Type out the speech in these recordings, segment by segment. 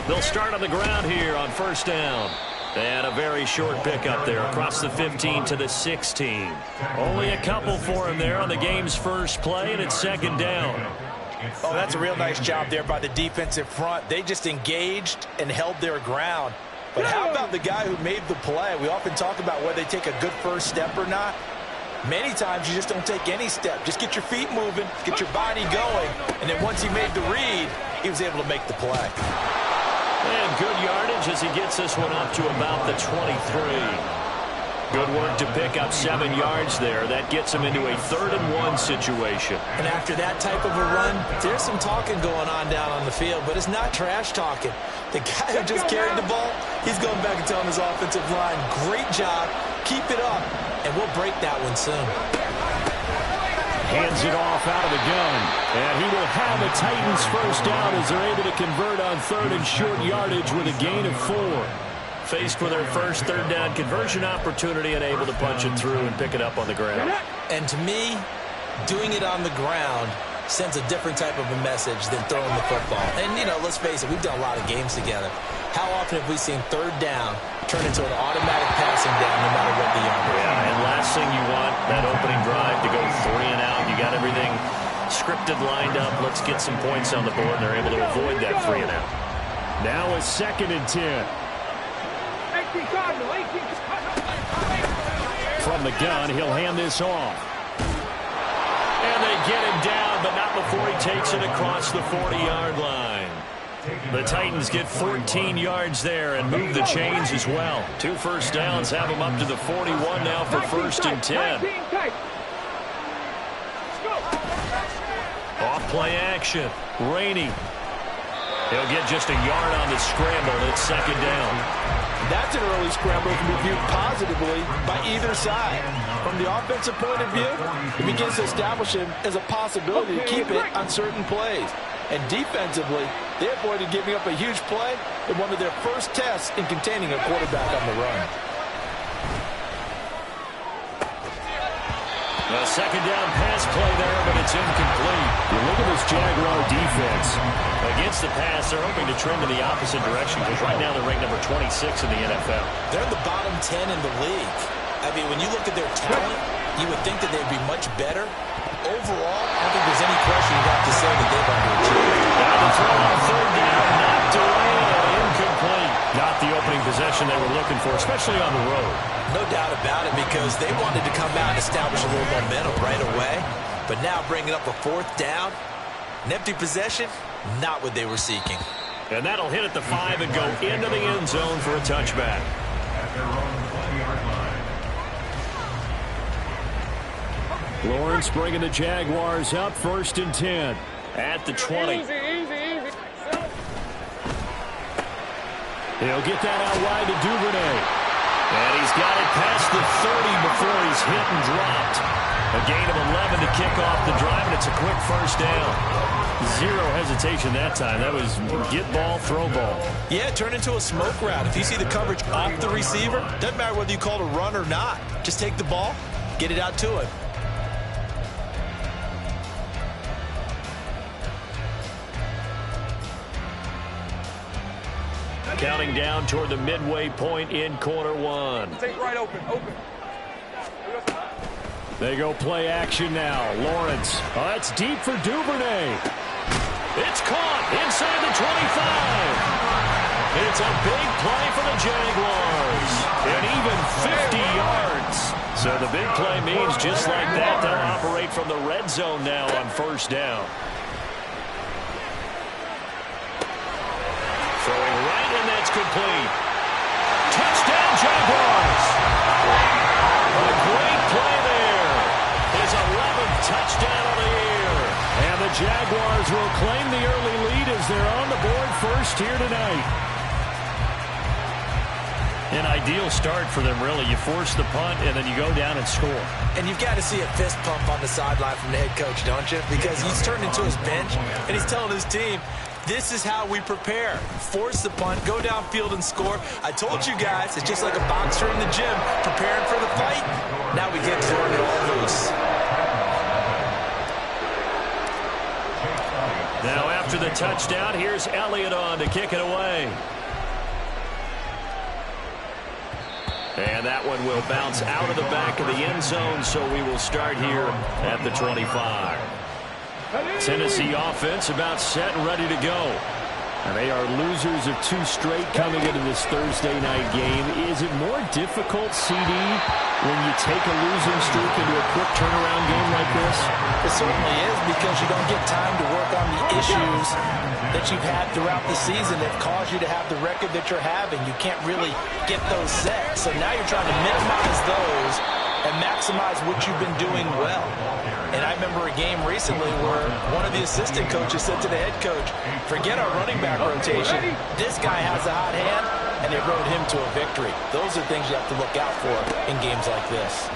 They'll start on the ground here on first down. And a very short pickup there across the 15 to the 16. Only a couple for him there on the game's first play, and it's second down. Oh, that's a real nice job there by the defensive front. They just engaged and held their ground. But how about the guy who made the play? We often talk about whether they take a good first step or not. Many times you just don't take any step. Just get your feet moving, get your body going, and then once he made the read, he was able to make the play. And good yardage as he gets this one up to about the 23. Good work to pick up 7 yards there. That gets him into a 3rd and 1 situation. And after that type of a run, there's some talking going on down on the field, but it's not trash talking. The guy who just carried the ball, he's going back and telling his offensive line, great job, keep it up, and we'll break that one soon. Hands it off out of the gun. And he will have a Titans first down as they're able to convert on 3rd and short yardage with a gain of 4. Faced with their first 3rd down conversion opportunity and able to punch it through and pick it up on the ground. And to me, doing it on the ground sends a different type of a message than throwing the football. And, you know, let's face it, we've done a lot of games together. How often have we seen 3rd down turn into an automatic passing down no matter what the yard is? Yeah, and last thing you want, that opening drive to go 3 and out. You got everything scripted, lined up. Let's get some points on the board, and they're able to avoid that 3 and out. Now a 2nd and 10. From the gun, he'll hand this off. And they get him down, but not before he takes it across the 40-yard line. The Titans get 14 yards there and move the chains as well. 2 first downs have them up to the 41 now for 1st and 10. Off play action. Rainey. He'll get just a yard on the scramble. It's 2nd down. That's an early scramble that can be viewed positively by either side. From the offensive point of view, it begins to establish him as a possibility to keep it on certain plays. And defensively, they avoided giving up a huge play in one of their first tests in containing a quarterback on the run. A 2nd down pass play there, but it's incomplete. You look at this Jaguar defense. Against the pass, they're hoping to trend in the opposite direction because right now they're ranked number 26 in the NFL. They're in the bottom 10 in the league. I mean, when you look at their talent, you would think that they'd be much better. Overall, I don't think there's any question you'd have to say that they've underachieved. Now the throw on 3rd down, knocked away and incomplete. Not the opening possession they were looking for, especially on the road. No doubt about it, because they wanted to come out and establish a little momentum right away. But now bringing up a 4th down, an empty possession, not what they were seeking. And that'll hit at the 5 and go into the end zone for a touchback. Lawrence bringing the Jaguars up 1st and 10. At the 20. He'll get that out wide to Duvernay. And he's got it past the 30 before he's hit and dropped. A gain of 11 to kick off the drive, and it's a quick first down. 0 hesitation that time. That was get ball, throw ball. Yeah, turn into a smoke route. If you see the coverage off the receiver, doesn't matter whether you call it a run or not. Just take the ball, get it out to him. Counting down toward the midway point in quarter 1. Take right open. They go play action now. Lawrence. Oh, that's deep for Duvernay. It's caught inside the 25. It's a big play for the Jaguars. And even 50 yards. So the big play means just like that, they'll operate from the red zone now on 1st down. Throwing right, and that's complete. Touchdown, Jaguars. A great play there. His 11th touchdown of the year. And the Jaguars will claim the early lead as they're on the board first here tonight. An ideal start for them, really. You force the punt, and then you go down and score. And you've got to see a fist pump on the sideline from the head coach, don't you? Because he's turned into his bench, and he's telling his team, this is how we prepare. Force the punt, go downfield and score. I told you guys, it's just like a boxer in the gym preparing for the fight. Now we get throwing it all loose. Now after the touchdown, here's Elliott on to kick it away. And that one will bounce out of the back of the end zone, so we will start here at the 25. Tennessee offense about set and ready to go. And they are losers of 2 straight coming into this Thursday night game. Is it more difficult, CD, when you take a losing streak into a quick turnaround game like this? It certainly is, because you don't get time to work on the issues that you've had throughout the season that caused you to have the record that you're having. You can't really get those set. So now you're trying to minimize those and maximize what you've been doing well. And I remember a game recently where one of the assistant coaches said to the head coach, forget our running back rotation. This guy has a hot hand, and it rode him to a victory. Those are things you have to look out for in games like this.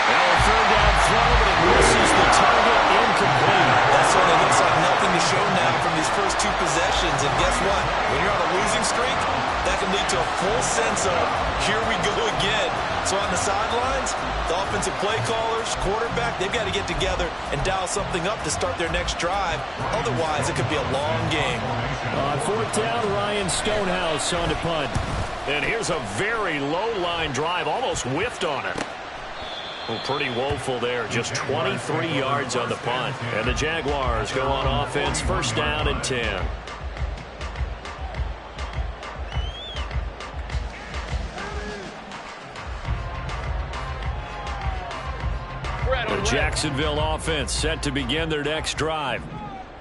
Now a third down throw, but it misses the target, incomplete. That certainly looks like nothing to show now from these first 2 possessions. And guess what? When you're on a losing streak, that can lead to a full sense of, here we go again. So on the sidelines, the offensive play callers, quarterback, they've got to get together and dial something up to start their next drive. Otherwise, it could be a long game. On 4th down, Ryan Stonehouse on to punt. And here's a very low-line drive, almost whiffed on it. Well, pretty woeful there, just 23 yards on the punt. And the Jaguars go on offense, 1st down and 10. The Jacksonville offense set to begin their next drive.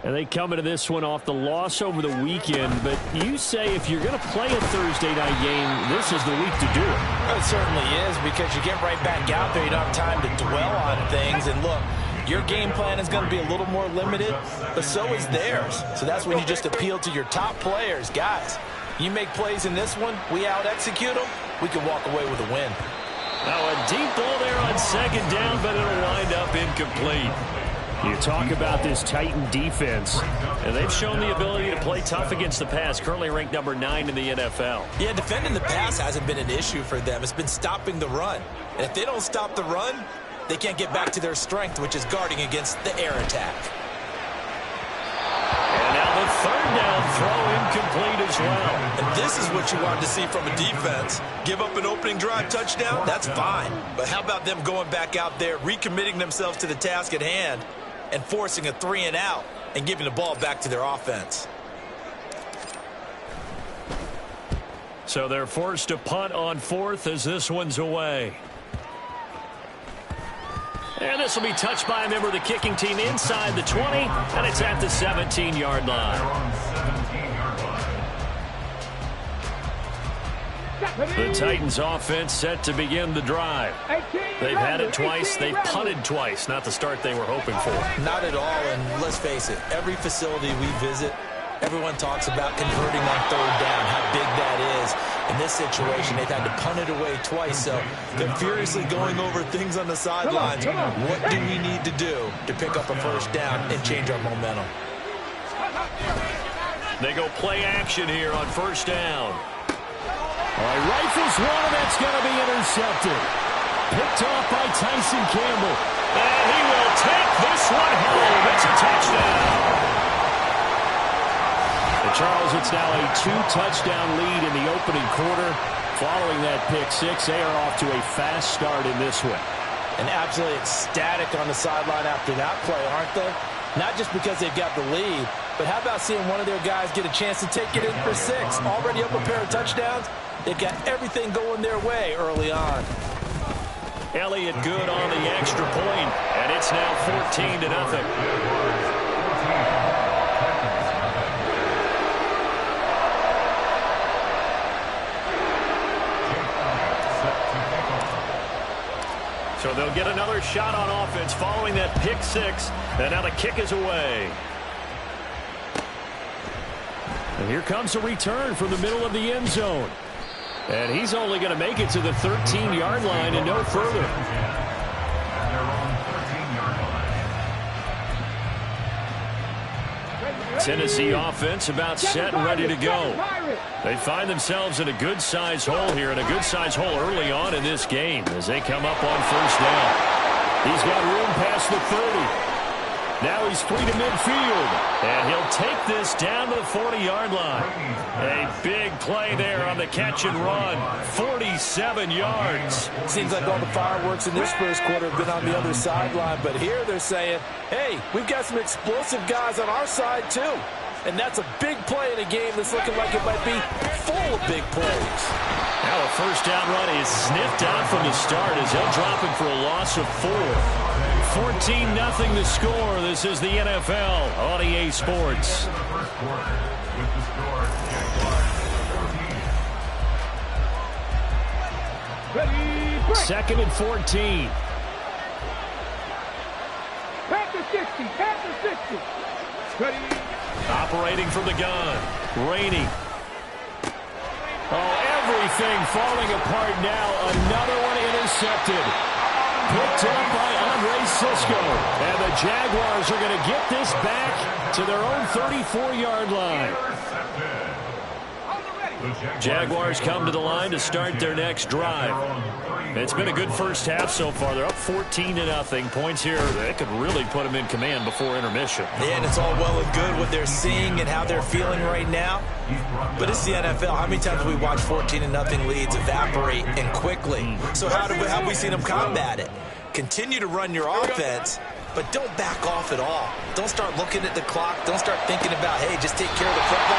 And they come into this one off the loss over the weekend. But you say if you're going to play a Thursday night game, this is the week to do it. It certainly is, because you get right back out there. You don't have time to dwell on things. And look, your game plan is going to be a little more limited, but so is theirs. So that's when you just appeal to your top players. Guys, you make plays in this one, we out-execute them, we can walk away with a win. Now a deep ball there on 2nd down, but it'll wind up incomplete. You talk about this Titan defense. And they've shown the ability to play tough against the pass, currently ranked number 9 in the NFL. Yeah, defending the pass hasn't been an issue for them. It's been stopping the run. And if they don't stop the run, they can't get back to their strength, which is guarding against the air attack. And now the 3rd down throw incomplete as well. And this is what you wanted to see from a defense. Give up an opening drive touchdown, that's fine. But how about them going back out there, recommitting themselves to the task at hand, and forcing a 3-and-out and giving the ball back to their offense. So they're forced to punt on 4th as this one's away. And this will be touched by a member of the kicking team inside the 20, and it's at the 17-yard line. The Titans offense set to begin the drive. They've had it twice. They've punted twice. Not the start they were hoping for. Not at all, and let's face it, every facility we visit, everyone talks about converting on 3rd down, how big that is. In this situation, they've had to punt it away twice, so they're furiously going over things on the sidelines. What do we need to do to pick up a 1st down and change our momentum? They go play action here on 1st down. All right, rifles one, and that's going to be intercepted. Picked off by Tyson Campbell. And he will take this one home. It's a touchdown. And Charles, it's now a 2-touchdown lead in the opening quarter. Following that pick 6, they are off to a fast start in this one. And absolutely ecstatic on the sideline after that play, aren't they? Not just because they've got the lead, but how about seeing one of their guys get a chance to take it in for 6? Already up a pair of touchdowns. They've got everything going their way early on. Elliott good on the extra point, and it's now 14-0. So they'll get another shot on offense following that pick 6, and now the kick is away. And here comes a return from the middle of the end zone. And he's only going to make it to the 13-yard line and no further. Tennessee offense about set and ready to go. They find themselves in a good-sized hole here, and a good-sized hole early on in this game as they come up on 1st down. He's got room past the 30. Now he's free to midfield. And he'll take this down to the 40-yard line. A big play there on the catch and run. 47 yards. Seems like all the fireworks in this first quarter have been on the other sideline. But here they're saying, hey, we've got some explosive guys on our side too. And that's a big play in a game that's looking like it might be full of big plays. Now a first down run is sniffed out from the start as they'll drop him for a loss of 4. 14-0 the score. This is the NFL on EA Sports. Second and 14. Panther 60. Panther 60. Ready. Operating from the gun. Rainey. Oh, everything falling apart now. Another one intercepted. Picked up by Andre Cisco. And the Jaguars are going to get this back to their own 34-yard line. Jaguars come to the line to start their next drive. It's been a good first half so far. They're up 14-0. Points here that could really put them in command before intermission. Yeah, and it's all well and good what they're seeing and how they're feeling right now. But it's the NFL. How many times have we watched 14-0 leads evaporate and quickly? So how have we seen them combat it? Continue to run your offense, but don't back off at all. Don't start looking at the clock. Don't start thinking about, hey, just take care of the football.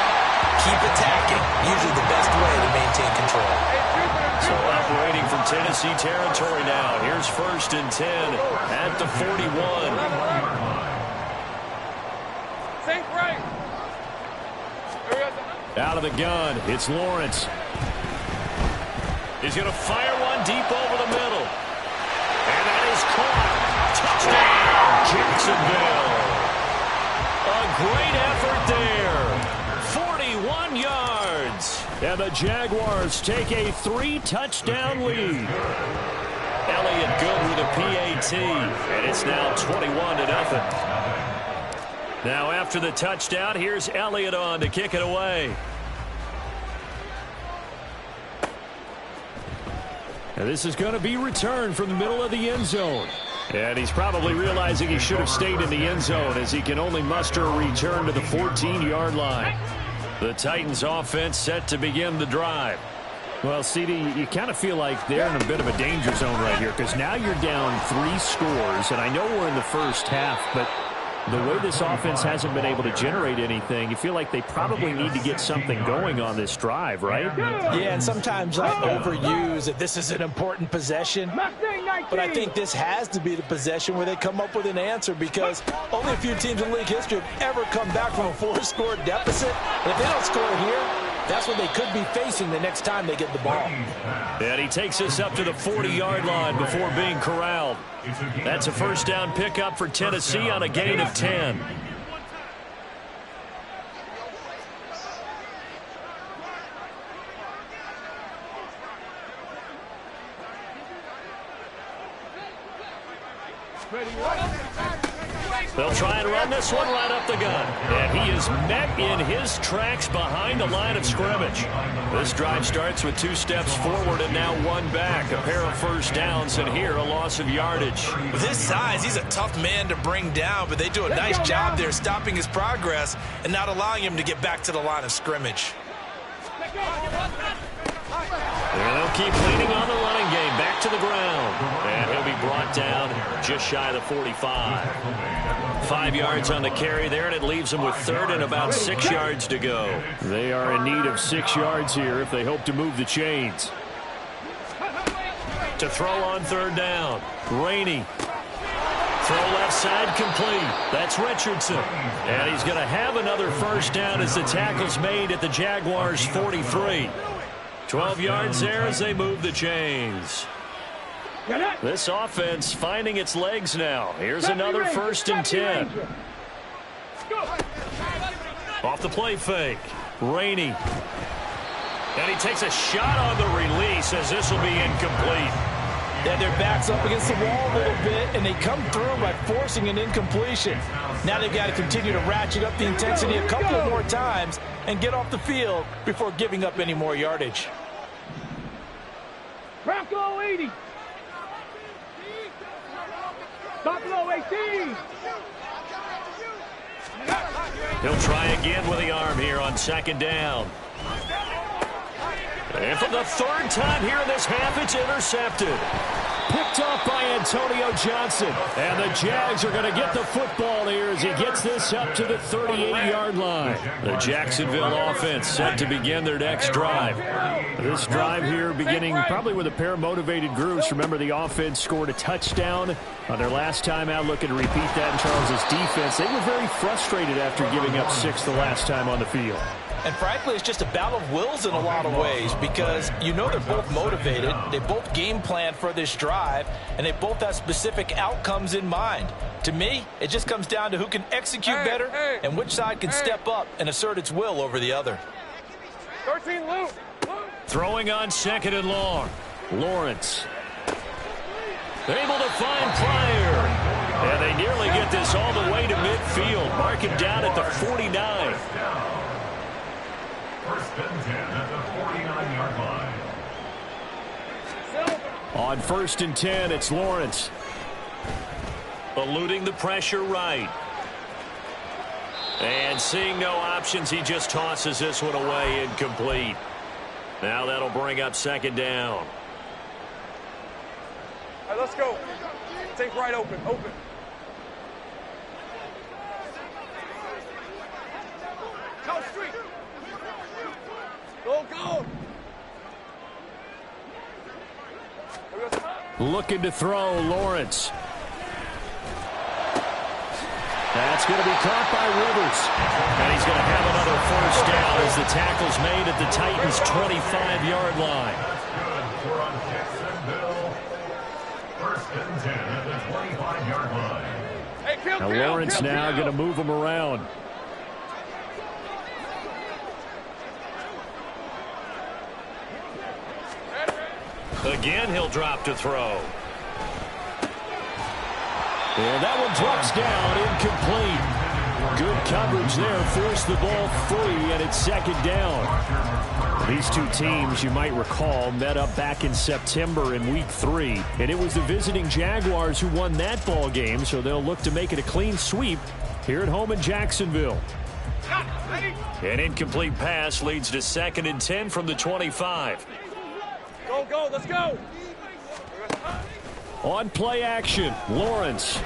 Keep attacking. Usually the best way to maintain control. So operating from Tennessee territory now. Here's 1st and 10 at the 41. Think right. Out of the gun, it's Lawrence. He's going to fire one deep over the middle. And that is caught. Touchdown, Jacksonville. A great effort there. 41 yards. And the Jaguars take a 3-touchdown lead. Elliott good with a PAT. And it's now 21-0. Now after the touchdown, here's Elliott on to kick it away. And this is going to be returned from the middle of the end zone. And he's probably realizing he should have stayed in the end zone as he can only muster a return to the 14-yard line. The Titans offense set to begin the drive. Well, CD, you kind of feel like they're in a bit of a danger zone right here because now you're down 3 scores. And I know we're in the first half, but the way this offense hasn't been able to generate anything, you feel like they probably need to get something going on this drive, right? Yeah, and sometimes I overuse that this is an important possession. But I think this has to be the possession where they come up with an answer because only a few teams in league history have ever come back from a 4-score deficit. And if they don't score here, that's what they could be facing the next time they get the ball. And he takes us up to the 40-yard line before being corralled. That's a first down pickup for Tennessee on a gain of 10. They'll try and run this one right up the gut. And he is met in his tracks behind the line of scrimmage. This drive starts with 2 steps forward and now 1 back. A pair of first downs, and here a loss of yardage. With his size, he's a tough man to bring down, but they do a nice job there stopping his progress and not allowing him to get back to the line of scrimmage. And they'll keep leaning on the running game. Back to the ground. And he'll be brought down just shy of the 45. 5 yards on the carry there, and it leaves them with 3rd and about 6 yards to go. They are in need of 6 yards here if they hope to move the chains. To throw on 3rd down. Rainey. Throw left side complete. That's Richardson. And he's going to have another first down as the tackle's made at the Jaguars' 43. 12 yards there as they move the chains. This offense finding its legs now. Here's another 1st and 10. Off the play fake. Rainey. And he takes a shot on the release as this will be incomplete. Yeah, their back's up against the wall a little bit, and they come through by forcing an incompletion. Now they've got to continue to ratchet up the intensity a couple of more times and get off the field before giving up any more yardage. Bronco 80. Stop below 18. He'll try again with the arm here on second down. And for the third time here in this half, it's intercepted. Picked off by Antonio Johnson. And the Jags are going to get the football here as he gets this up to the 38-yard line. The Jacksonville offense set to begin their next drive. This drive here beginning probably with a pair of motivated groups. Remember, the offense scored a touchdown on their last time out. Looking to repeat that in Charles's defense. They were very frustrated after giving up 6 the last time on the field. And frankly, it's just a battle of wills in a lot of ways because you know they're both motivated. They both game plan for this drive, and they both have specific outcomes in mind. To me, it just comes down to who can execute better and which side can step up and assert its will over the other. 13, Luke. Throwing on second and long. Lawrence. Able to find Pryor. And they nearly get this all the way to midfield. Mark him down at the 49. First and 10 at the 49-yard line. On first and 10, it's Lawrence. Eluding the pressure right. And seeing no options, he just tosses this one away incomplete. Now that'll bring up second down. All right, let's go. Think right open. Open. Go street. Go, go. Looking to throw, Lawrence. That's going to be caught by Rivers. And he's going to have another first down as the tackle's made at the Titans' 25-yard line. First and 10 at the 25-yard line. Hey, Now Lawrence now going to move him around. Again, he'll drop to throw. And that one drops down, incomplete. Good coverage there, forced the ball free, and it's second down. These two teams, you might recall, met up back in September in Week 3, and it was the visiting Jaguars who won that ball game, so they'll look to make it a clean sweep here at home in Jacksonville. An incomplete pass leads to second and 10 from the 25. Go, go, let's go. On play action, Lawrence.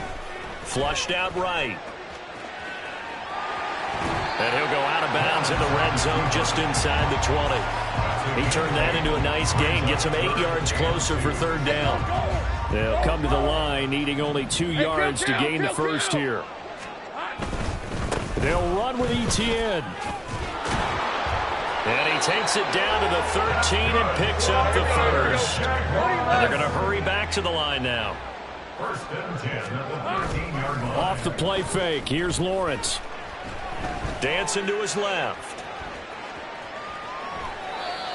Flushed out right. And he'll go out of bounds in the red zone just inside the 20. He turned that into a nice gain. Gets him 8 yards closer for third down. They'll come to the line needing only 2 yards to gain the first here. They'll run with Etienne. And he takes it down to the 13 and picks up the first. And they're going to hurry back to the line now. First and 10 at the 13-yard line. Off the play fake, here's Lawrence. Dancing to his left.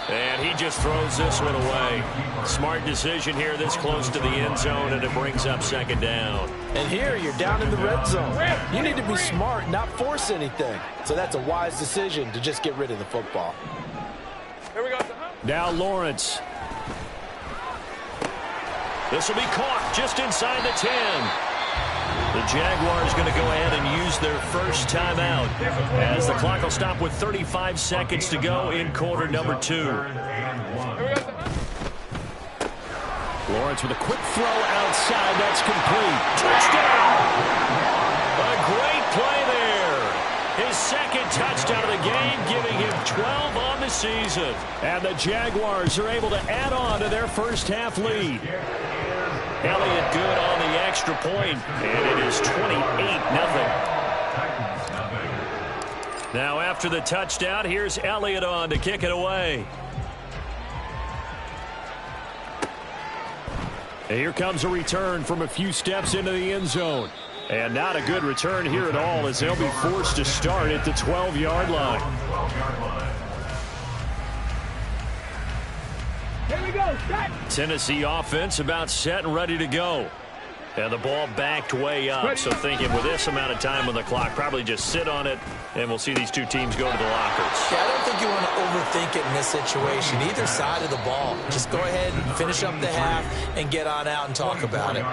And he just throws this one away. Smart decision here this close to the end zone, and it brings up second down. And here you're down in the red zone. You need to be smart, not force anything. So that's a wise decision to just get rid of the football. Here we go. Now Lawrence. This will be caught just inside the 10. The Jaguars going to go ahead and use their first timeout as the clock will stop with 35 seconds to go in quarter number 2. Lawrence with a quick throw outside. That's complete. Touchdown! A great play there. His second touchdown of the game, giving him 12 on the season. And the Jaguars are able to add on to their first half lead. Elliott good on the extra point, and it is 28-0. Now after the touchdown, here's Elliott on to kick it away. And here comes a return from a few steps into the end zone. And not a good return here at all as they'll be forced to start at the 12-yard line. Here we go. Set. Tennessee offense about set and ready to go. And the ball backed way up, so thinking with this amount of time on the clock, probably just sit on it, and we'll see these two teams go to the lockers. Yeah, I don't think you want to overthink it in this situation, either side of the ball. Just go ahead and finish up the half and get on out and talk about it.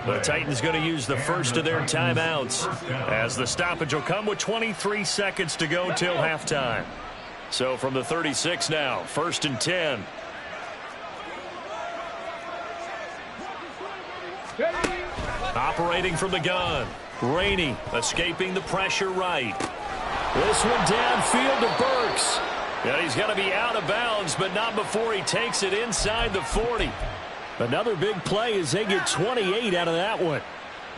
The Titans going to use the first of their timeouts as the stoppage will come with 23 seconds to go till halftime. So from the 36 now, 1st and 10. Operating from the gun. Rainey escaping the pressure right. This one downfield to Burks. And he's going to be out of bounds, but not before he takes it inside the 40. Another big play as they get 28 out of that one.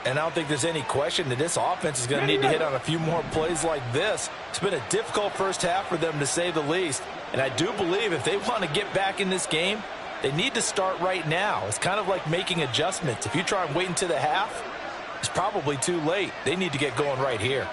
And I don't think there's any question that this offense is going to need to hit on a few more plays like this. It's been a difficult first half for them, to say the least. And I do believe if they want to get back in this game, they need to start right now. It's kind of like making adjustments. If you try and wait until the half, it's probably too late. They need to get going right here.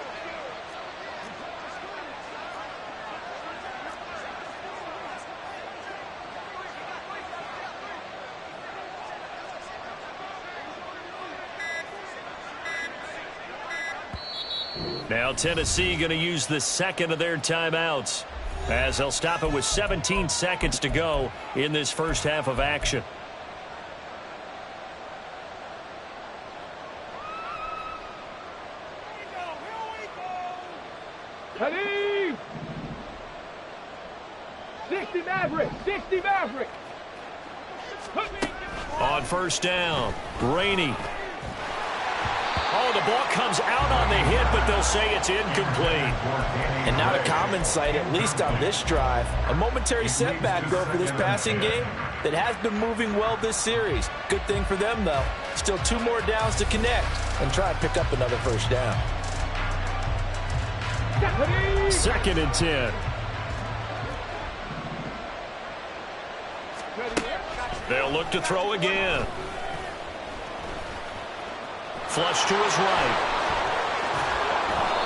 Now Tennessee going to use the second of their timeouts as they'll stop it with 17 seconds to go in this first half of action. Ready? 60 Maverick! 60 Maverick! On first down, Rainey. Oh, the ball comes out on the hit, but they'll say it's incomplete. And not a common sight, at least on this drive. A momentary setback, though, for this passing game that has been moving well this series. Good thing for them, though. Still 2 more downs to connect and try and pick up another first down. 2nd and 10. They'll look to throw again. Flush to his right.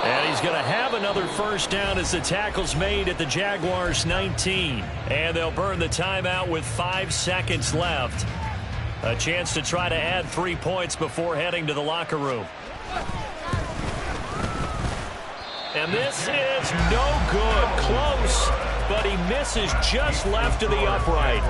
And he's going to have another first down as the tackle's made at the Jaguars 19. And they'll burn the timeout with 5 seconds left. A chance to try to add 3 points before heading to the locker room. And this is no good. Close, but he misses just left of the upright.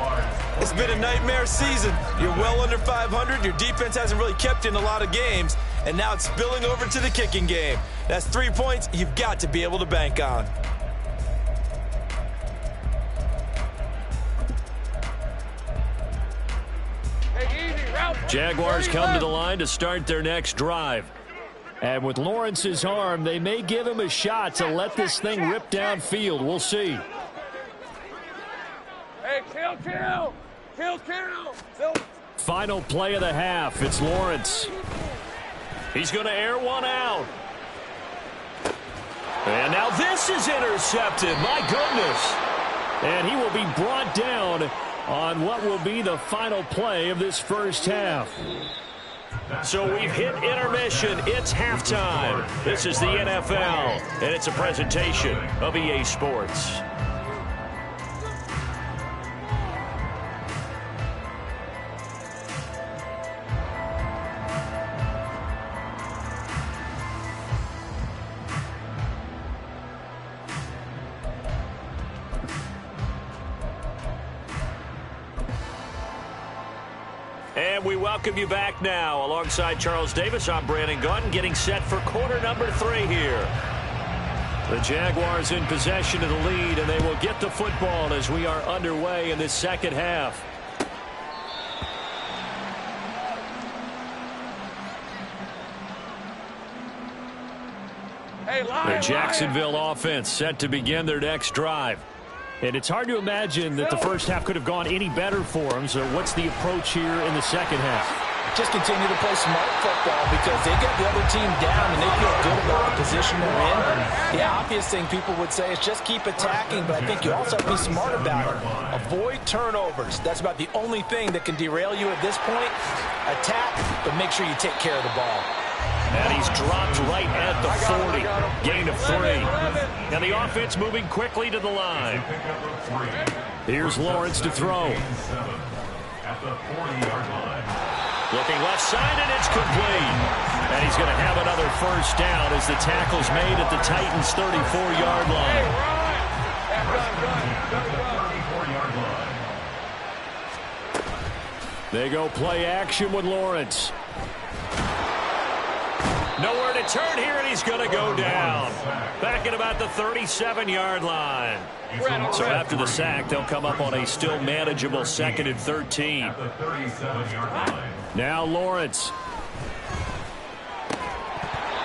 It's been a nightmare season. You're well under 500. Your defense hasn't really kept in a lot of games. And now it's spilling over to the kicking game. That's 3 points you've got to be able to bank on. Jaguars come to the line to start their next drive. And with Lawrence's arm, they may give him a shot to let this thing rip downfield. We'll see. Hey, kill! Final play of the half. It's Lawrence. He's going to air one out. And now this is intercepted. My goodness. And he will be brought down on what will be the final play of this first half. So we've hit intermission. It's halftime. This is the NFL, and it's a presentation of EA Sports. And we welcome you back now. Alongside Charles Davis, I'm Brandon Gunn, getting set for quarter number 3 here. The Jaguars in possession of the lead, and they will get the football as we are underway in this second half. The Jacksonville offense set to begin their next drive. And it's hard to imagine that the first half could have gone any better for them. So what's the approach here in the second half? Just continue to play smart football because they get the other team down and they feel good about the position they're in. The obvious thing people would say is just keep attacking, but I think you also have to be smart about it. Avoid turnovers. That's about the only thing that can derail you at this point. Attack, but make sure you take care of the ball. And he's dropped right at the 40. Gain of 3. And the offense moving quickly to the line. Here's Lawrence to throw. At the 40-yard line. Looking left side, and it's complete. And he's going to have another first down as the tackle's made at the Titans' 34-yard line. They go play action with Lawrence. Nowhere to turn here, and he's going to go down. Back at about the 37-yard line. So after the sack, they'll come up on a still manageable 2nd and 13. Now Lawrence.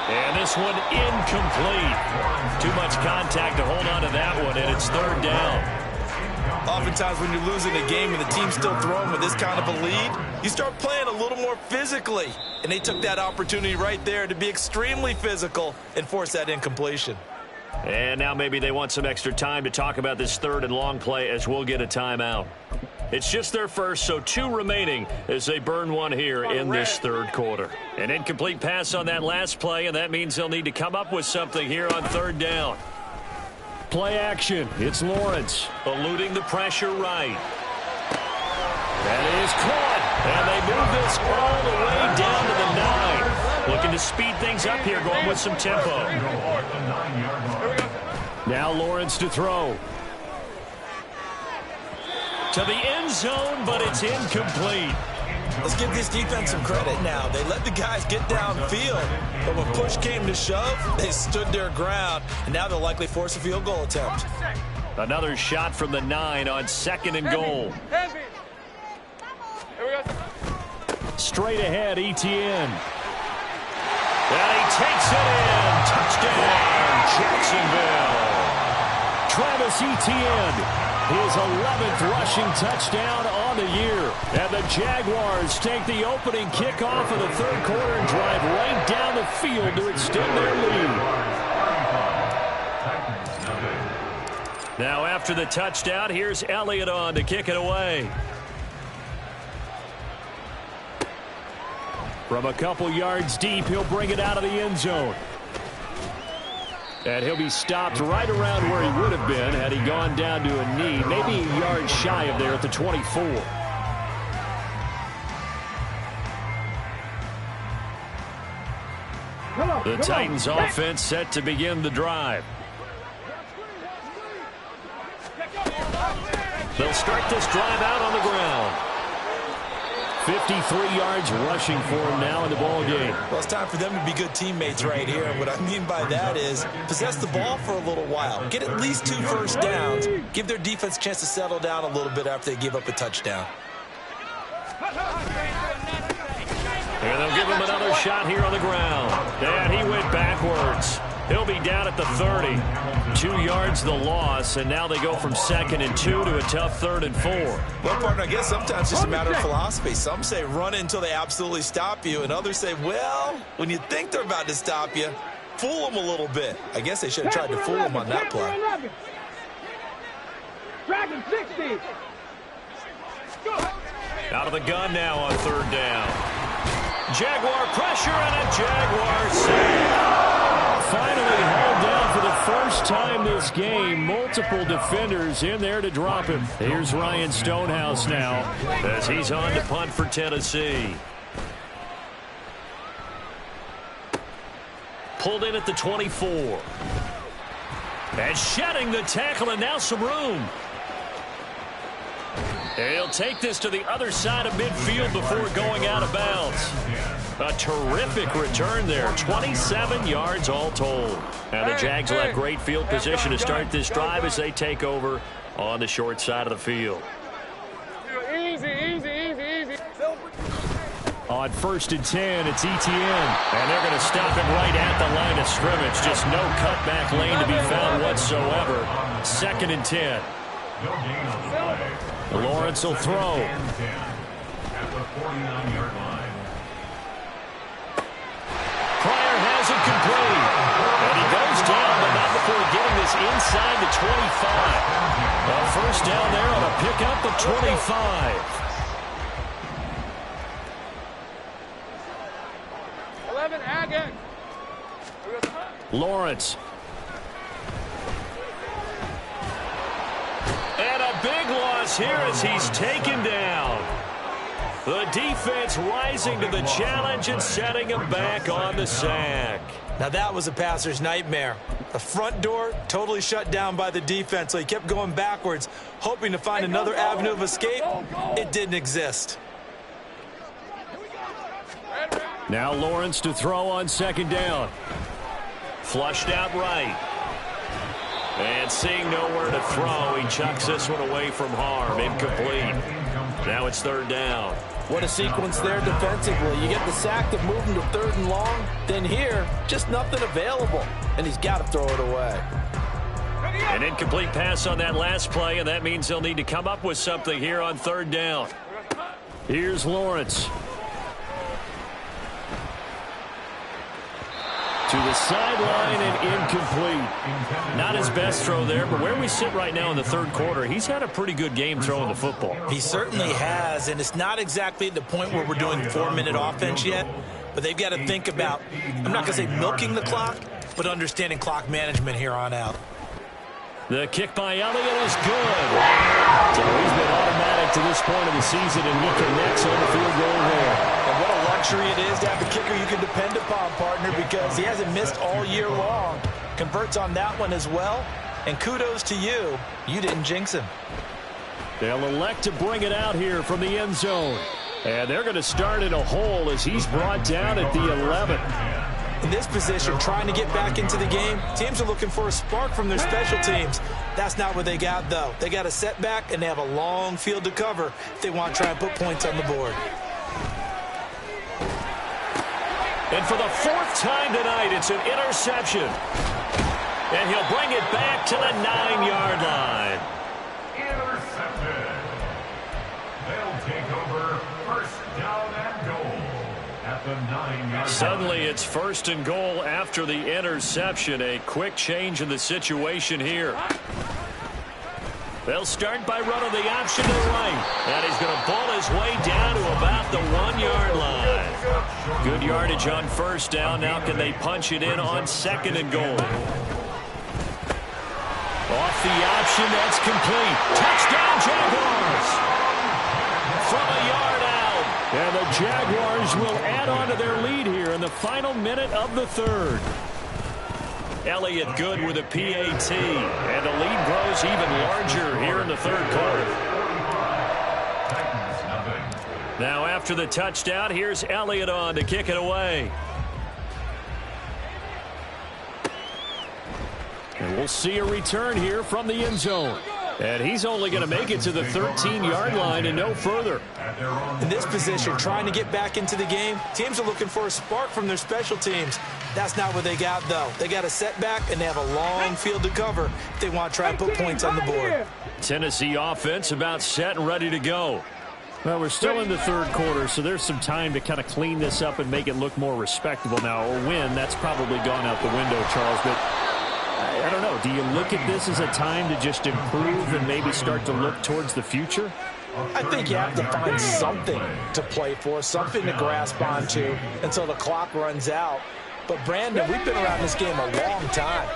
And this one incomplete. Too much contact to hold on to that one, and it's 3rd down. Oftentimes when you're losing a game and the team's still throwing with this kind of a lead, you start playing a little more physically. And they took that opportunity right there to be extremely physical and force that incompletion. And now maybe they want some extra time to talk about this 3rd and long play as we'll get a timeout. It's just their first, so 2 remaining as they burn one here in this 3rd quarter. An incomplete pass on that last play, and that means they'll need to come up with something here on 3rd down. Play action. It's Lawrence eluding the pressure right. That is caught. And they move this all the way down to the 9. Looking to speed things up here, going with some tempo. Now Lawrence to throw. To the end zone, but it's incomplete. Let's give this defense some credit now. They let the guys get downfield, but when push came to shove, they stood their ground, and now they'll likely force a field goal attempt. Another shot from the 9 on 2nd and goal. Straight ahead, Etienne. And he takes it in. Touchdown, Jacksonville. Travis Etienne. His 11th rushing touchdown on the year. And the Jaguars take the opening kickoff of the 3rd quarter and drive right down the field to extend their lead. Now after the touchdown, here's Elliott on to kick it away. From a couple yards deep, he'll bring it out of the end zone. And he'll be stopped right around where he would have been had he gone down to a knee, maybe a yard shy of there at the 24. The Titans offense set to begin the drive. They'll start this drive out on the ground. 53 yards rushing for him now in the ball game. Well, it's time for them to be good teammates right here. And what I mean by that is possess the ball for a little while. Get at least 2 first downs. Give their defense a chance to settle down a little bit after they give up a touchdown. And they'll give him another shot here on the ground. And he went backwards. He'll be down at the 30. 2 yards the loss, and now they go from 2nd and 2 to a tough 3rd and 4. Well, partner, I guess sometimes it's just a matter of philosophy. Some say run it until they absolutely stop you, and others say, well, when you think they're about to stop you, fool them a little bit. I guess they should have tried to fool them on that play. Dragon 60. Out of the gun now on 3rd down. Jaguar pressure and a Jaguar save. Finally held down for the first time this game. Multiple defenders in there to drop him. Here's Ryan Stonehouse now as he's on to punt for Tennessee. Pulled in at the 24. And shedding the tackle, and now some room. He'll take this to the other side of midfield before going out of bounds. A terrific return there. 27 yards all told. And the Jags will have great field position to start this drive as they take over on the short side of the field. Easy, easy, easy, easy. On 1st and 10, it's Etienne. And they're going to stop him right at the line of scrimmage. Just no cutback lane to be found whatsoever. 2nd and 10. Lawrence will throw. Pryor has it complete. And he goes down, but not before getting this inside the 25. A first down there on a pickup of 25. 11, again. Lawrence. And a big loss here as he's taken down. The defense rising to the challenge and setting him back on the sack. Now that was a passer's nightmare. The front door totally shut down by the defense, so he kept going backwards, hoping to find another avenue of escape. It didn't exist. Now Lawrence to throw on second down. Flushed out right. And seeing nowhere to throw, he chucks this one away from harm. Incomplete. Now it's third down. What a sequence there defensively. You get the sack to move him to third and long. Then here, just nothing available. And he's got to throw it away. An incomplete pass on that last play, and that means they'll need to come up with something here on third down. Here's Lawrence. To the sideline and incomplete. Not his best throw there, but where we sit right now in the third quarter, he's had a pretty good game throwing the football. He certainly has, and it's not exactly at the point where we're doing 4-minute offense yet, but they've got to think about, I'm not going to say milking the clock, but understanding clock management here on out. The kick by Elliott is good. So he's been automatic to this point of the season, and he connects on the field goal there. And what a luxury it is to have a kicker you can depend upon, partner, because he hasn't missed all year long. Converts on that one as well, and kudos to you. You didn't jinx him. They'll elect to bring it out here from the end zone. And they're going to start in a hole as he's brought down at the 11. In this position, trying to get back into the game, teams are looking for a spark from their special teams. That's not what they got, though. They got a setback, and they have a long field to cover if they want to try and put points on the board. And for the fourth time tonight, it's an interception. And he'll bring it back to the 9-yard line. Intercepted. They'll take over first down and goal at the 9-yard line. Suddenly it's first and goal after the interception. A quick change in the situation here. They'll start by running the option to the right. And he's going to pull his way down to about the 1-yard line. Good yardage on first down. Now can they punch it in on second and goal? Off the option, that's complete. Touchdown, Jaguars! From a yard out. And the Jaguars will add on to their lead here in the final minute of the third. Elliott good with a PAT. And the lead grows even larger here in the third quarter. Now after the touchdown, here's Elliott on to kick it away. And we'll see a return here from the end zone. And he's only going to make it to the 13-yard line and no further. In this position, trying to get back into the game, teams are looking for a spark from their special teams. That's not what they got, though. They got a setback, and they have a long field to cover if they want to try and put points on the board. Tennessee offense about set and ready to go. Well, we're still in the third quarter, so there's some time to kind of clean this up and make it look more respectable. Now, a win, that's probably gone out the window, Charles, but I don't know. Do you look at this as a time to just improve and maybe start to look towards the future? I think you have to find something to play for, something to grasp onto until the clock runs out. But, Brandon, we've been around this game a long time.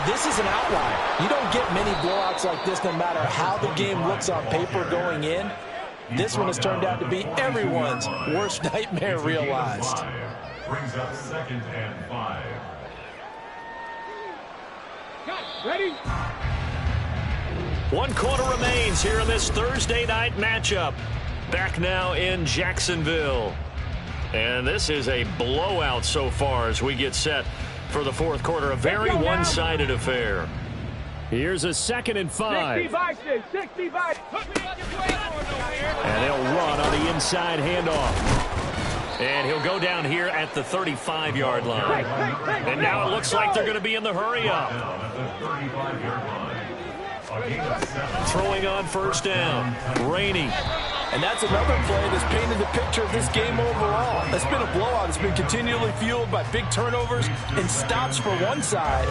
This is an outlier. You don't get many blowouts like this no matter how the game looks on paper going in. This one has turned out to be everyone's worst nightmare realized. Brings up second and 5. Ready? 1 quarter remains here in this Thursday night matchup. Back now in Jacksonville. And this is a blowout so far as we get set for the fourth quarter. A very one-sided affair. Here's a 2nd and 5. 65. And they'll run on the inside handoff. And he'll go down here at the 35-yard line. And now it looks like they're going to be in the hurry-up. Throwing on first down. Rainey. And that's another play that's painted the picture of this game overall. It's been a blowout. It's been continually fueled by big turnovers and stops for one side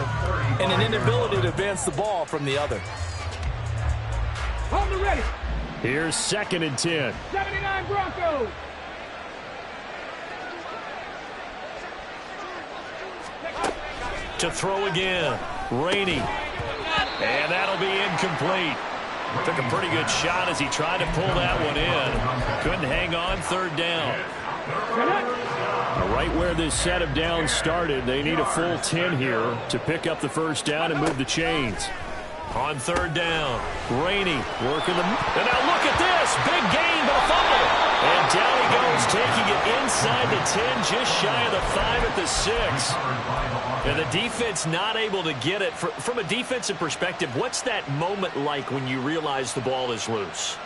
and an inability to advance the ball from the other. Hold the ready. Here's 2nd and 10. 79 Broncos. To throw again. Rainey. And that'll be incomplete. Took a pretty good shot as he tried to pull that one in. Couldn't hang on, third down. Right where this set of downs started, they need a full 10 here to pick up the first down and move the chains. On third down, Rainey working the... And now look at this. Big gain, but a fumble. And down he goes, taking it inside the 10, just shy of the 5 at the 6. And the defense not able to get it. From a defensive perspective, what's that moment like when you realize the ball is loose?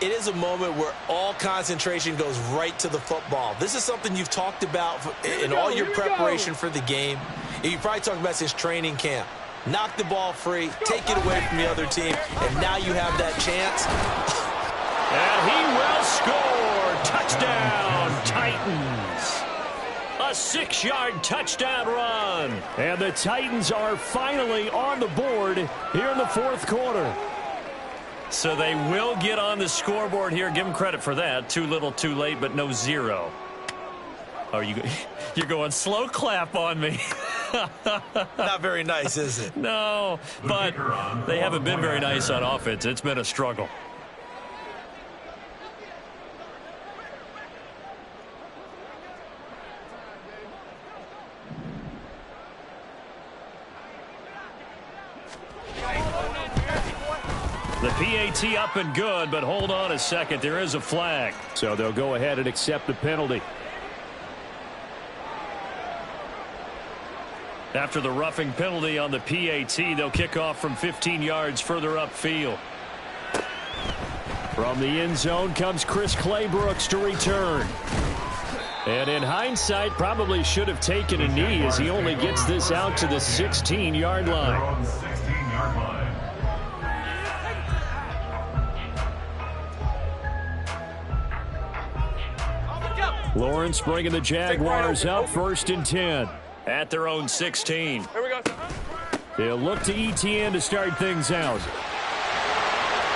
It is a moment where all concentration goes right to the football. This is something you've talked about in all your preparation for the game. You probably talked about since training camp. Knock the ball free, take it away from the other team, and now you have that chance. And he will score. Touchdown, Titans. A 6-yard touchdown run. And the Titans are finally on the board here in the fourth quarter. So they will get on the scoreboard here. Give them credit for that. Too little, too late, but no 0. Oh, you're going slow clap on me. Not very nice, is it? No, but they haven't been very nice on offense. It's been a struggle. The PAT up and good, but hold on a second. There is a flag. So they'll go ahead and accept the penalty. After the roughing penalty on the PAT, they'll kick off from 15 yards further upfield. From the end zone comes Chris Claybrooks to return. And in hindsight, probably should have taken a knee as he only gets this out to the 16-yard line. Lawrence bringing the Jaguars up 1st and 10 at their own 16. Here we go. They'll look to Etienne to start things out.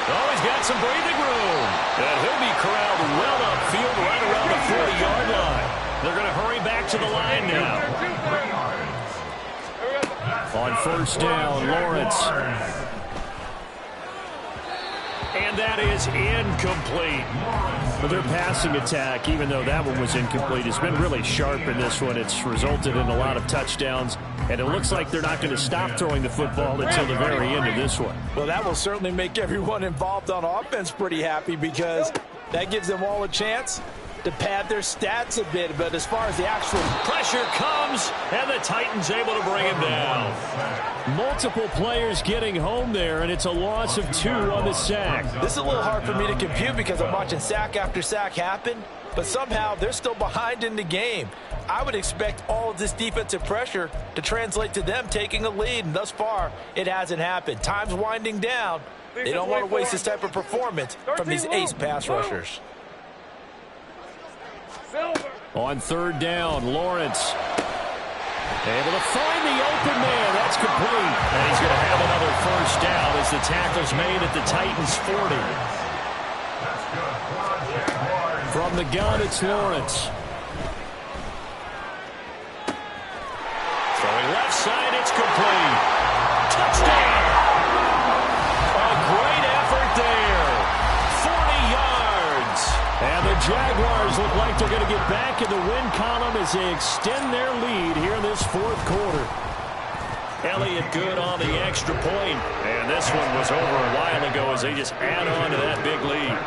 Oh, he's got some breathing room. And he'll be corralled well upfield right around the 40-yard line. They're going to hurry back to the line now. On 1st down, Lawrence. And that is incomplete. But their passing attack, even though that one was incomplete, has been really sharp in this one. It's resulted in a lot of touchdowns, and it looks like they're not going to stop throwing the football until the very end of this one. Well, that will certainly make everyone involved on offense pretty happy because that gives them all a chance to pad their stats a bit. But as far as the actual pressure comes, and the Titans able to bring him down. Multiple players getting home there, and it's a loss of 2 on the sack. This is a little hard for me to compute because I'm watching sack after sack happen, but somehow they're still behind in the game. I would expect all of this defensive pressure to translate to them taking a lead, and thus far, it hasn't happened. Time's winding down. They don't want to waste this type of performance from these ace pass rushers. On 3rd down, Lawrence able to find the open man. That's complete. And he's going to have another 1st down as the tackle's made at the Titans' 40. From the gun, it's Lawrence. Throwing left side, it's complete. Touchdown! A great effort there. 40 yards. And the Jaguars look like they're going to get back in the win column as they extend their lead here in this 4th quarter. Elliott good on the extra point. And this one was over a while ago as they just add on to that big lead.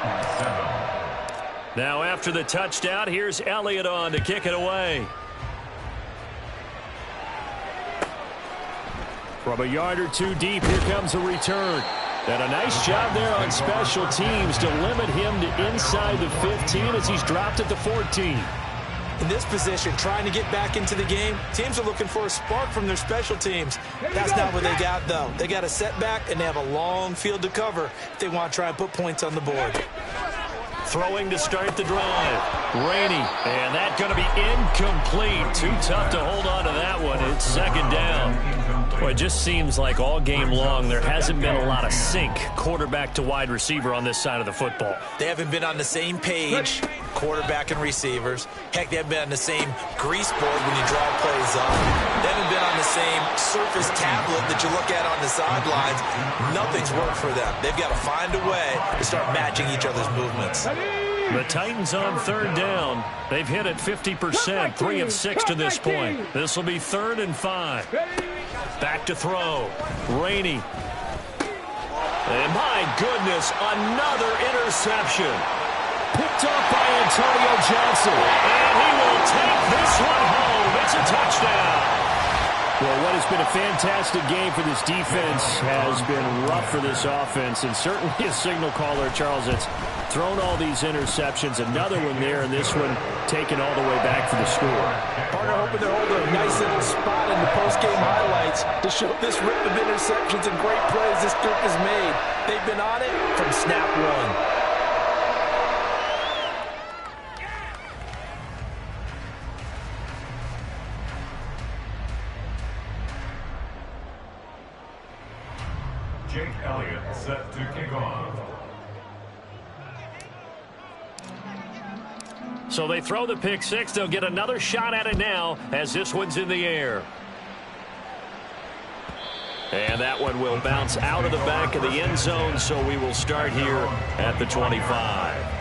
Now after the touchdown, here's Elliott on to kick it away. From a yard or 2 deep, here comes a return. And a nice job there on special teams to limit him to inside the 15 as he's dropped at the 14. In this position, trying to get back into the game, teams are looking for a spark from their special teams. That's not what they got, though. They got a setback, and they have a long field to cover if they want to try and put points on the board. Throwing to start the drive. Rainey, and that's going to be incomplete. Too tough to hold on to that one. It's 2nd down. Well, it just seems like all game long there hasn't been a lot of sync quarterback to wide receiver on this side of the football. They haven't been on the same page, quarterback and receivers. Heck, they haven't been on the same grease board when you draw plays up. They haven't been on the same surface tablet that you look at on the sidelines. Nothing's worked for them. They've got to find a way to start matching each other's movements. The Titans on 3rd down. They've hit it 50%, 3 of 6 to this point. This will be 3rd and 5. Back to throw. Rainey. And my goodness, another interception. Picked up by Antonio Johnson. And he will take this one home. It's a touchdown. Well, what has been a fantastic game for this defense has been rough for this offense, and certainly a signal caller, Charles, that's thrown all these interceptions. Another one there, and this one taken all the way back for the score. Partner hoping they're holding a nice little spot in the post-game highlights to show this rip of interceptions and great plays this group has made. They've been on it from snap one. Jake Elliott set to kick off. So they throw the pick six. They'll get another shot at it now as this one's in the air. And that one will bounce out of the back of the end zone, so we will start here at the 25.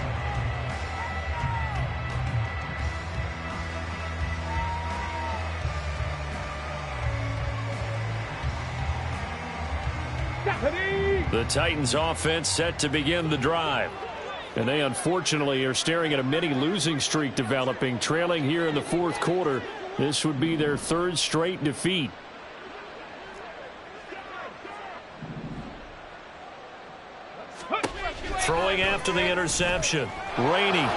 The Titans offense set to begin the drive. And they unfortunately are staring at a mini losing streak developing, trailing here in the fourth quarter. This would be their third straight defeat. Throwing after the interception. Rainey.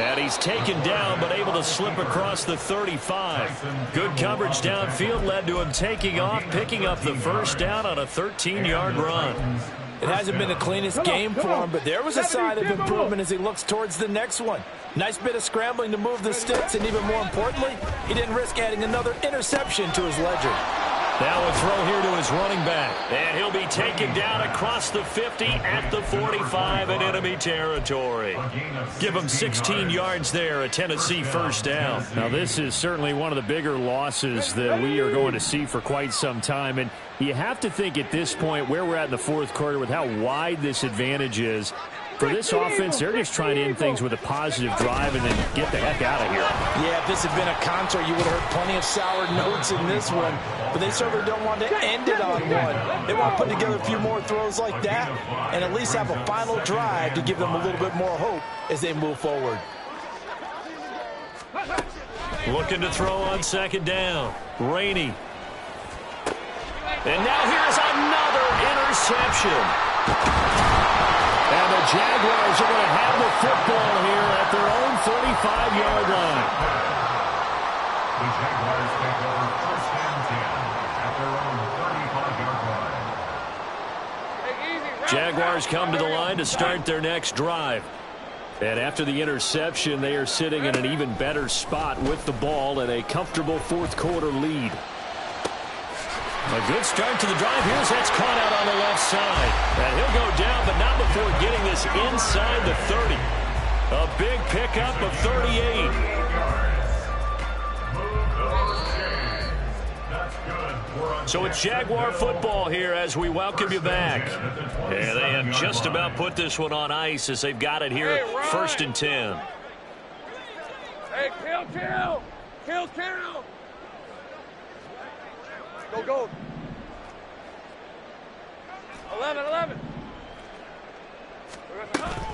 And he's taken down, but able to slip across the 35. Good coverage downfield led to him taking off, picking up the first down on a 13-yard run. It hasn't been the cleanest game for him, but there was a sign of improvement as he looks towards the next one. Nice bit of scrambling to move the sticks, and even more importantly, he didn't risk adding another interception to his ledger. Now a throw here to his running back. And he'll be taken down across the 50 at the 45 in enemy territory. Give him 16 yards there, a Tennessee first down. Now this is certainly one of the bigger losses that we are going to see for quite some time. And you have to think at this point where we're at in the fourth quarter with how wide this advantage is. For this offense, they're just trying to end things with a positive drive and then get the heck out of here. Yeah, if this had been a concert, you would have heard plenty of sour notes in this one. But they certainly don't want to end it on one. They want to put together a few more throws like that and at least have a final drive to give them a little bit more hope as they move forward. Looking to throw on second down. Rainey. And now here's another interception. And the Jaguars are going to have the football here at their own 35-yard line. The Jaguars take over first and 10 at their own 35-yard line. Jaguars come to the line to start their next drive. And after the interception, they are sitting in an even better spot with the ball and a comfortable fourth quarter lead. A good start to the drive. Here's that's caught out on the left side. And he'll go down, but not before getting this inside the 30. A big pickup of 38. So it's Jaguar football here as we welcome you back. And they have just about put this one on ice as they've got it here first and 10. Hey, kill. Go. 11.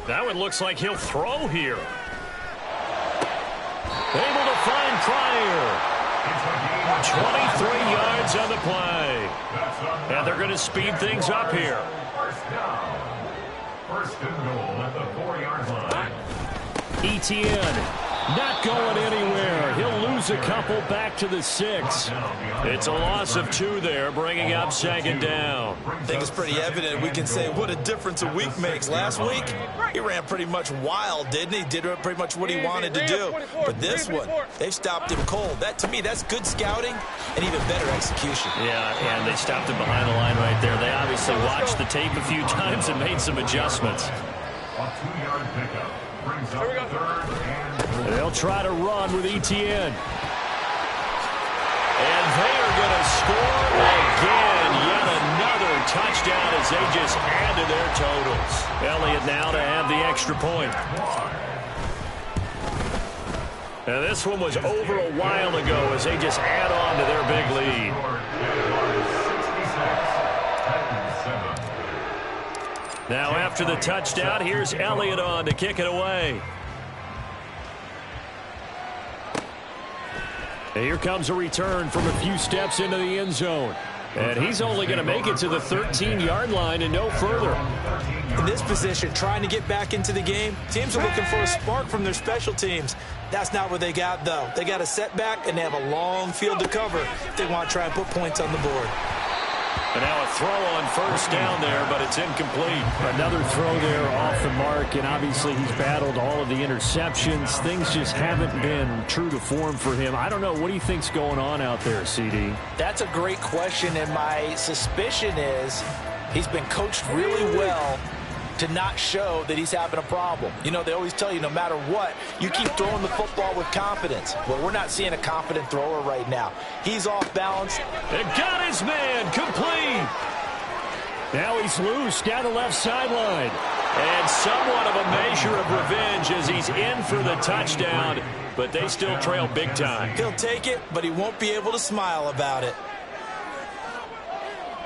That one looks like he'll throw here. Able to find Pryor. 23 yards on the play. And they're going to speed things up here. First and goal at the 4-yard line. Etienne not going anywhere. He'll lose a couple back to the 6. It's a loss of 2 there, bringing up second down. I think it's pretty evident. We can say what a difference a week makes. Last week, he ran pretty much wild, didn't he? Did pretty much what he wanted to do. But this one, they stopped him cold. That, to me, that's good scouting and even better execution. Yeah, and they stopped him behind the line right there. They obviously watched the tape a few times and made some adjustments. A 2-yard pickup brings up third and They'll try to run with Etienne. And they are going to score again. Yet another touchdown as they just add to their totals. Elliott now to have the extra point. And this one was over a while ago as they just add on to their big lead. Now after the touchdown, here's Elliott on to kick it away. And here comes a return from a few steps into the end zone. And he's only going to make it to the 13-yard line and no further. In this position, trying to get back into the game, teams are looking for a spark from their special teams. That's not what they got, though. They got a setback, and they have a long field to cover if they want to try and put points on the board. And now a throw on first down there, but it's incomplete. Another throw there off the mark, and obviously he's battled all of the interceptions. Things just haven't been true to form for him. I don't know. What do you think's going on out there, CD? That's a great question, and my suspicion is he's been coached really well to not show that he's having a problem. You know, they always tell you no matter what, you keep throwing the football with confidence. Well, we're not seeing a confident thrower right now. He's off balance. And got his man complete. Now he's loose down the left sideline. And somewhat of a measure of revenge as he's in for the touchdown, but they still trail big time. He'll take it, but he won't be able to smile about it.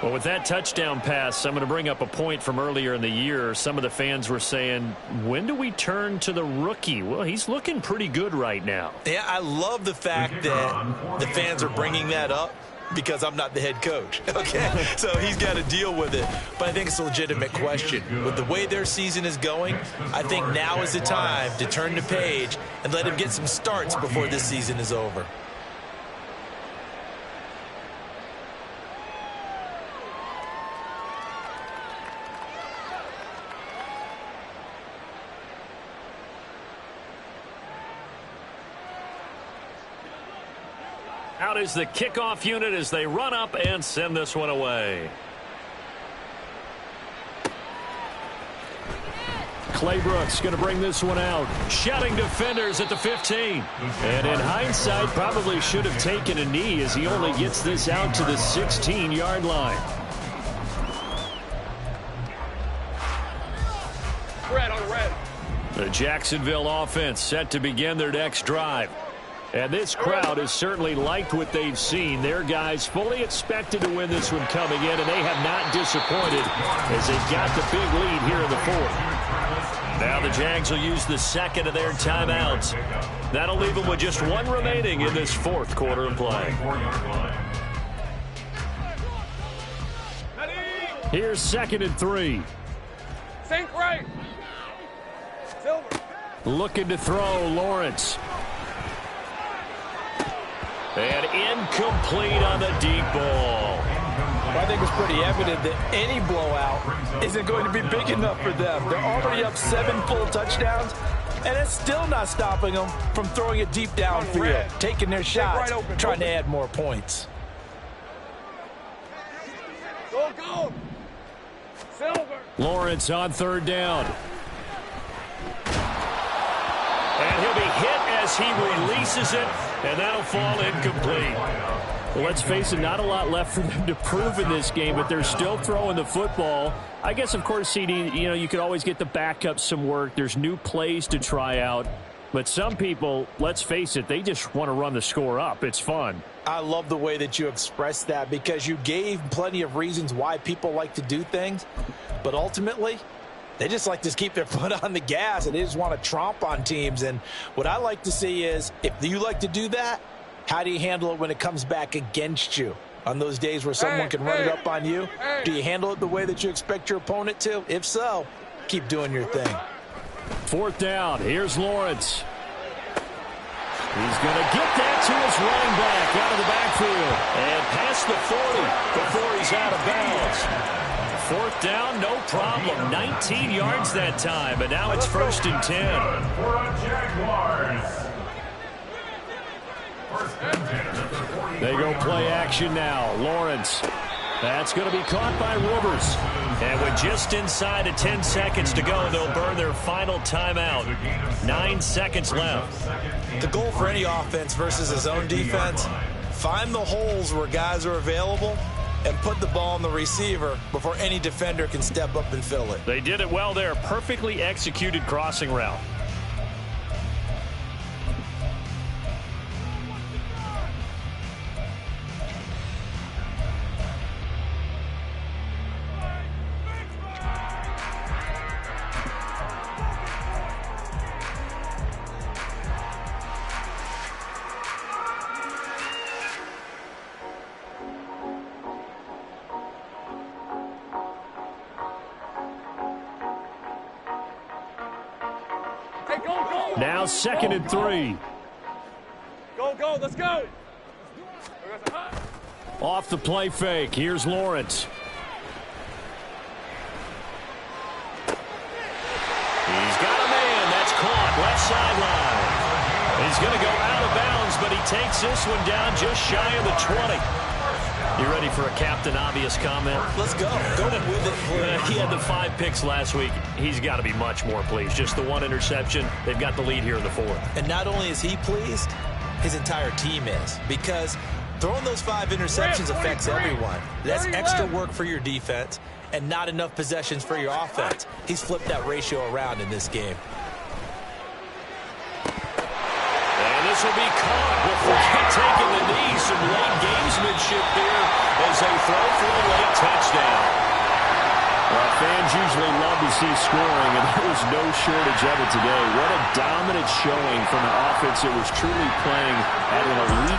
Well, with that touchdown pass, I'm going to bring up a point from earlier in the year. Some of the fans were saying, when do we turn to the rookie? Well, he's looking pretty good right now. Yeah, I love the fact that the fans are bringing that up because I'm not the head coach, okay? So he's got to deal with it. But I think it's a legitimate question. With the way their season is going, I think now is the time to turn the page and let him get some starts before this season is over. Out is the kickoff unit as they run up and send this one away. Clay Brooks going to bring this one out. Shouting defenders at the 15. And in hindsight, probably should have taken a knee as he only gets this out to the 16-yard line. Red on red. The Jacksonville offense set to begin their next drive. And this crowd has certainly liked what they've seen. Their guys fully expected to win this one coming in, and they have not disappointed as they got the big lead here in the fourth. Now the Jags will use the second of their timeouts. That'll leave them with just one remaining in this fourth quarter of play. Here's 2nd and 3. Sink right. Silver. Looking to throw, Lawrence. And incomplete on the deep ball. I think it's pretty evident that any blowout isn't going to be big enough for them. They're already up 7 full touchdowns, and it's still not stopping them from throwing it deep downfield, taking their shots, trying to add more points. Go, go. Silver. Lawrence on 3rd down. And he'll be hit as he releases it, and that'll fall incomplete. Well, let's face it, not a lot left for them to prove in this game, but they're still throwing the football. I guess, of course, CD, you could always get the backup some work. There's new plays to try out. But some people, let's face it, they just want to run the score up. It's fun. I love the way that you expressed that because you gave plenty of reasons why people like to do things. But ultimately, they just like to keep their foot on the gas, and they just want to tromp on teams. And what I like to see is, if you like to do that, how do you handle it when it comes back against you? On those days where someone can run it up on you, do you handle it the way that you expect your opponent to? If so, keep doing your thing. 4th down. Here's Lawrence. He's going to get that to his running back out of the backfield. And past the 40 before he's out of bounds. 4th down, no problem. 19 yards that time, and now it's 1st and 10. For a Jaguars. They go play action now. Lawrence. That's going to be caught by Rivers. And with just inside of 10 seconds to go, they'll burn their final timeout. 9 seconds left. The goal for any offense versus a zone defense, find the holes where guys are available and put the ball on the receiver before any defender can step up and fill it. They did it well there. Perfectly executed crossing route. Now 2nd and 3. Go, go, let's go. Off the play fake. Here's Lawrence. He's got a man. That's caught. Left sideline. He's going to go out of bounds, but he takes this one down just shy of the 20. You ready for a Captain Obvious comment? Let's go. Go with it. He had the 5 picks last week. He's got to be much more pleased. Just the 1 interception. They've got the lead here in the 4th. And not only is he pleased, his entire team is. Because throwing those 5 interceptions affects everyone. That's extra work for your defense and not enough possessions for your offense. He's flipped that ratio around in this game. And this will be caught. We'll forget taking the knee. Some late gamesmanship here as they throw for a late touchdown. Well, fans usually love to see scoring, and there was no shortage of it today. What a dominant showing from an offense that was truly playing at an elite